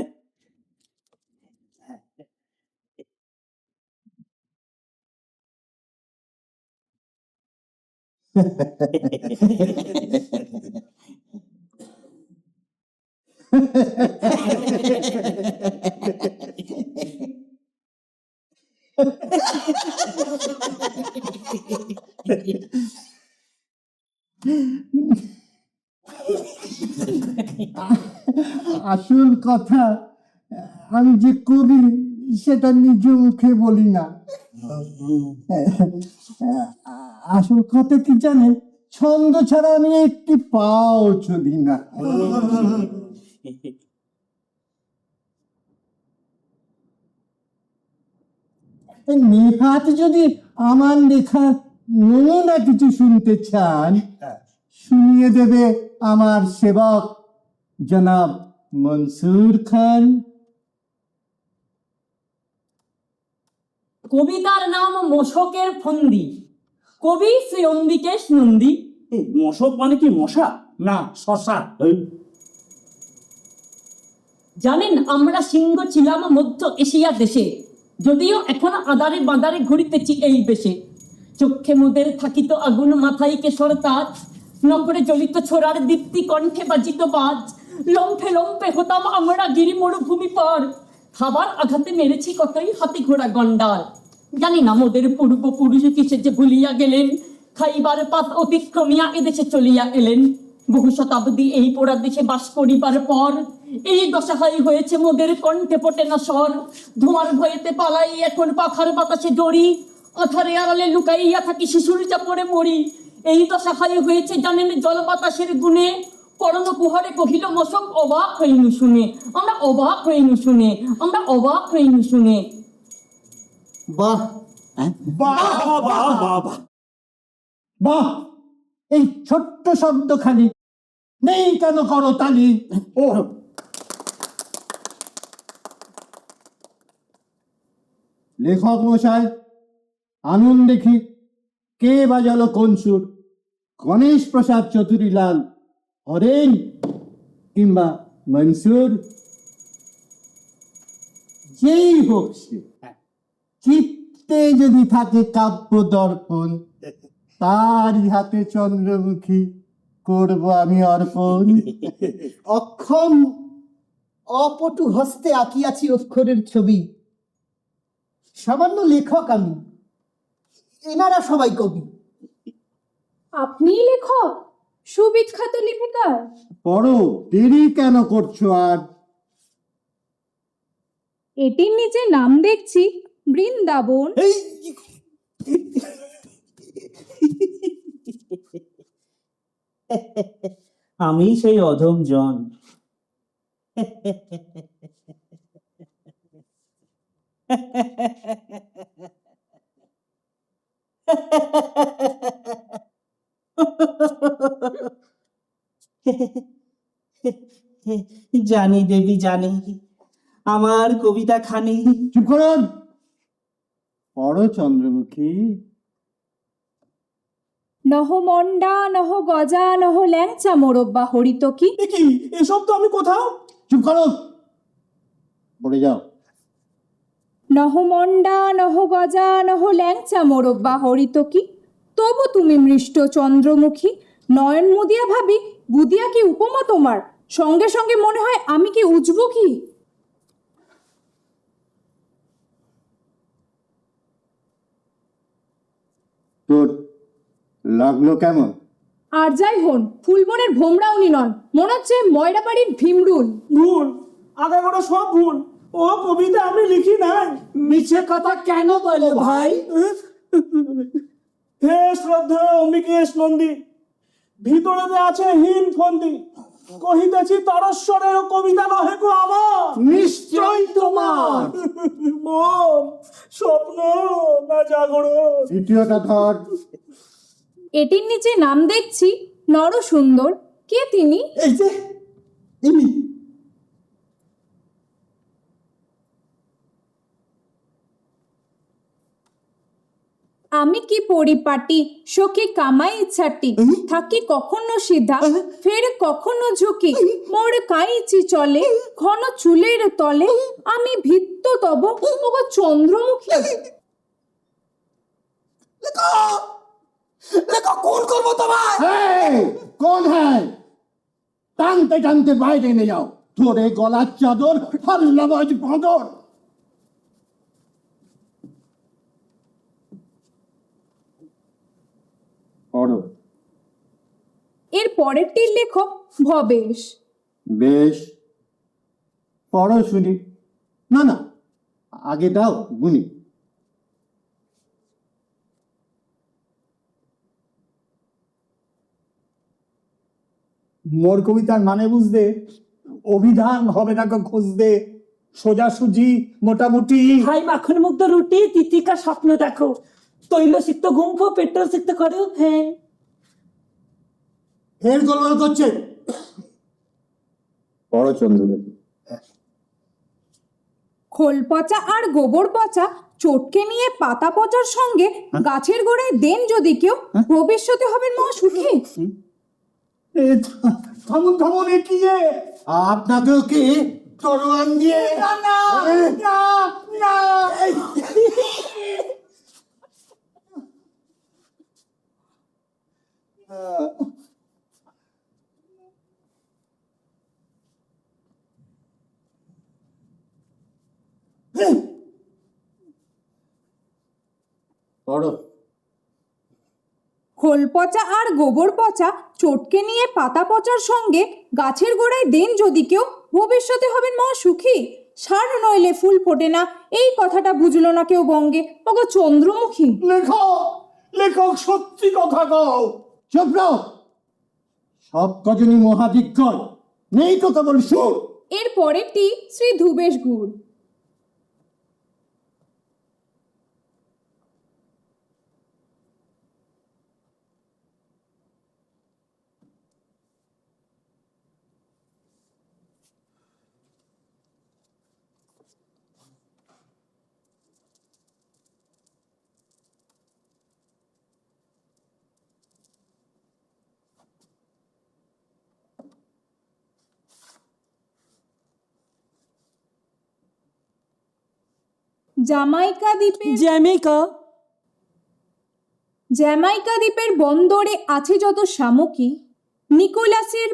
আসল কথা আমি যে কবি সেটা নিজ মুখে বলি না। আসল কথা কি জানেন, ছন্দ ছাড়া আমি একটি পাও চলি না। নেহাত যদি আমার লেখা নমুনা কিছু শুনতে চান, শুনিয়ে দেবে আমার সেবক জনাব মনসুর খান। কবিতার নাম মশকের ফন্দি, কবি শ্রী অম্বিকেশ নন্দী। মশক মানে কি মশা? না, শশা। জানেন, আমরা সিংহ ছিলাম মধ্য এশিয়া দেশে, যদিও এখন আদারে বাঁদারে ঘুরিতেছি এই বেশে। চক্ষে মোদের থাকিত আগুন, মাথায় কেশর তাজ, নগরে জ্বলিত ছোড়ার দীপ্তি, কণ্ঠে বাজিত বাজ। লম্ফে লম্ফে হতাম আমরা গিরি মরুভূমি পার, খাবার আঘাতে মেরেছি কতই হাতি ঘোড়া গন্ডার। জানি না মোদের পূর্বপুরুষ কিসে যে ভুলিয়া গেলেন, খাইবার পাত অতিক্রমিয়া এদেশে চলিয়া এলেন। বহু শতাব্দী এই পোড়া দেশে বাস করিবার পর এই দশাহাই হয়েছে মোদের, কণ্ঠে ফোটে না স্বর। ধোঁয়ার ভয়েতে পালাই এখন পাখার বাতাসে দড়ি, আধারে আড়ালে লুকাইয়া থাকি, শিশুর চাপড়ে মরি। এই দশা হাই হয়েছে জানেন জল বাতাসের গুণে। পরন কুহারে কহিল মশক, অবাক হইনু শুনে, আমরা অবাক হইনু শুনে, আমরা অবাক হইনু শুনে। বাহ বাহ বাহ বাহ বাহ। বাহ, এই ছোট্ট শব্দখানি নেই কেন করতালি? ও লেখক মশাই, আনন্দ দেখি কে বাজালো কোন সুর? গণেশ প্রসাদ চতুরীলাল, হরেন কিংবা মনসুর? যেই হোক সে, চিত্তে যদি থাকে কাব্য দর্পণ, তারই হাতে চন্দ্রমুখী করব আমি অর্পণ। অক্ষম অপটু হস্তে আঁকিয়াছি অক্ষরের ছবি। সামান্য লেখক আমি, এনারা সবাই কবি। আপনি লেখক, সুবিখ্যাত লিপিকার? পড়ো, দেরি কেন করছো আর? এটির নিচে নাম দেখছি বৃন্দাবন। আমি সেই অধম জন। জানি দেবী জানি, আমার কবিতা খানি। চুপ করুন, পড়ো চন্দ্রমুখী। নহ মন্ডা নহ গজা নহ ল্যাংচা মোরব্বা হরিতকি। এ কি, এসব তো আমি কোথাও। চুপ করো, পড়ে যাও। নহ মন্ডা নহ গজা নহ ল্যাংচা মোরব্বা হরিতকি। তবু তুমি মৃষ্ট চন্দ্রমুখী। নয়ন মুদিয়া ভাবি বুদিয়া কি উপমা তোমার? সঙ্গে সঙ্গে মনে হয় আমি কি উজবো কি? তোর লাগলো কেমন? আর যাই হন, ফুলবনের ভোমরা উনি নন, মনে হচ্ছে ময়রা বাড়ির ভীমরুল। ভুল, আগাগোড়া সব ভুল। ও কবিতা আমি লিখি নাই। মিছে কথা কেন বলে ভাই? হে শ্রদ্ধা অম্বিকেশ নন্দী, ভিতরে যে আছে হীন ফন্দি, কহিতেছি তারস্বরের কবিতা নহে গো আমার। নিশ্চয়ই তোমার। মন স্বপ্ন না জাগরণ। দ্বিতীয়টা ধর। এটির নিচে নাম দেখছি নরসুন্দর। কে তিনি? এই যে ইনি। আমি কি পরিপাটি, সখী কামাই ইচ্ছাটি, থাকি কখনো সিধা ফের কখনো ঝুঁকি, মোর কাইচি চলে ঘন চুলের তলে, আমি ভিত্ত তব ওগো চন্দ্রমুখী। এই, कौन है? টানতে টানতে বাইরে নিয়ে যাও, ধরে গলার চাদর হাল্লাবাজ বাঁদর। পড়ো। এর পরেরটির লেখক ভবেশ। বেশ, পড়ো শুনি। না না, আগে দাও গুনি। মোর কবিতার মানে বুঝতে অভিধান হবে না গো খুঁজতে, সোজাসুজি মোটামুটি। হাই মাখন মুগ্ধ রুটি, তিতিকা স্বপ্ন দেখো, তৈল সিক্ত গুম্ফ, পেট্রোল সিক্ত করো। হ্যাঁ, ফের গোলমাল করছে। পড়ো চন্দ্রদেবী। খোল পচা আর গোবর পচা চটকে নিয়ে পাতা পচার সঙ্গে গাছের গোড়ায় দেন যদি কেউ, ভবিষ্যতে হবেন মহা সুখী। এ থামুন থামুন, এ কি এ? আপনাকেও কি তরোয়াল দিয়ে? না না না না। পড়ো। খোল পচা আর গোবর পচা চটকে নিয়ে পাতা পচার সঙ্গে গাছের গোড়ায় দেন যদি কেউ, ভবিষ্যতে হবেন মহা সুখী। সার নইলে ফুল ফোটে না, এই কথাটা বুঝলো না কেউ বঙ্গে। ওগো চন্দ্রমুখী, লেখক লেখক সত্যি কথা কও। চুপ রও। সব কজনই মহাদিগ্গজ, নেই তো কেবল সুর। এর পরেরটি শ্রী ধুবেশ গুড়। জামাইকা দ্বীপের জ্যামাইকা দ্বীপের বন্দরে আছে যত শামুকি, নিকোলাসের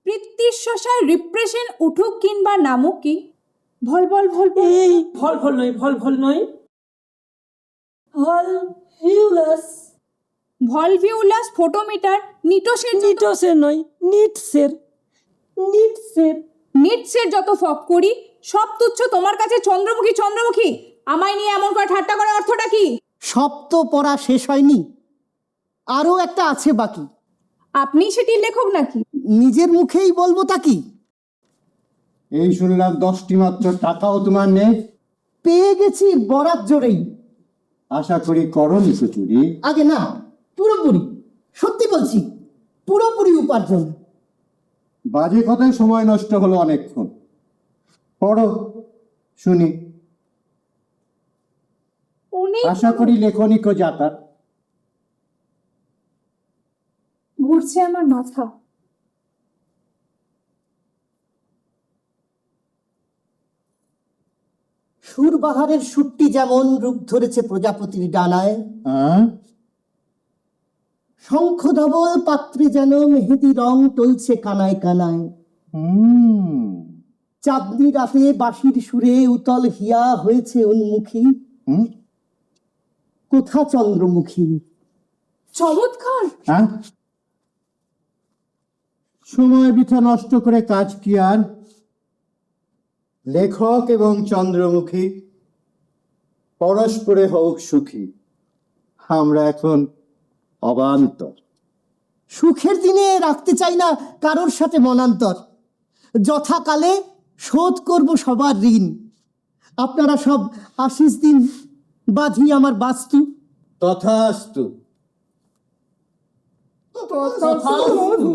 পিতৃশ্বসার রিপ্রেশন উঠুক কিংবা নামুকি, ভল ভল ভল ভল। এই ভল ভল নয়, ভল ভল নয়, ভলভিউলাস। ভলভিউলাস ফোটোমিটার নিটোসের নিটোসের নয়, নিটসের। নিটসের যত ফক করি সব তুচ্ছ তোমার কাছে। চন্দ্রমুখী চন্দ্রমুখী, আমায় নিয়ে এমন করে ঠাট্টা করার অর্থটা কি? সব তো পড়া শেষ হয়নি, আরও একটা আছে বাকি। আপনি সেটির লেখক নাকি? নিজের মুখেই বলবো তা কি? এই শুনলাম 10টি মাত্র টাকাও তোমার নেই। পেয়ে গেছি বরাত জোরেই। আশা করি করনি তো চুরি। আগে না, পুরোপুরি, সত্যি বলছি, পুরোপুরি উপার্জন। বাজে কথায় সময় নষ্ট হলো অনেকক্ষণ। পড়ো শুনি। আশা করি লেখনিক যাতার। ঘুরছে আমার মাথা। সুরবাহারের সুরটি যেমন রূপ ধরেছে প্রজাপতির ডানায়, হ্যাঁ, শঙ্খ ধবল পাত্রে যেন মেহেদি রং টলছে কানায় কানায়। চাঁদনি রাতে বাঁশির সুরে উতল হিয়া হয়েছে উন্মুখী, কোথা চন্দ্রমুখী। চমৎকার। হ্যাঁ, সময় বৃথা নষ্ট করে কাজ কি আর? লেখক এবং চন্দ্রমুখী পরস্পরে হোক সুখী। আমরা এখন অবান্তর। সুখের দিনে রাখতে চাই না কারোর সাথে মনান্তর। যথাকালে শোধ করব সবার ঋণ। আপনারা সব আশিস দিন বাঁধি আমার বাস্তু। তথাস্তু। তথাস্তু।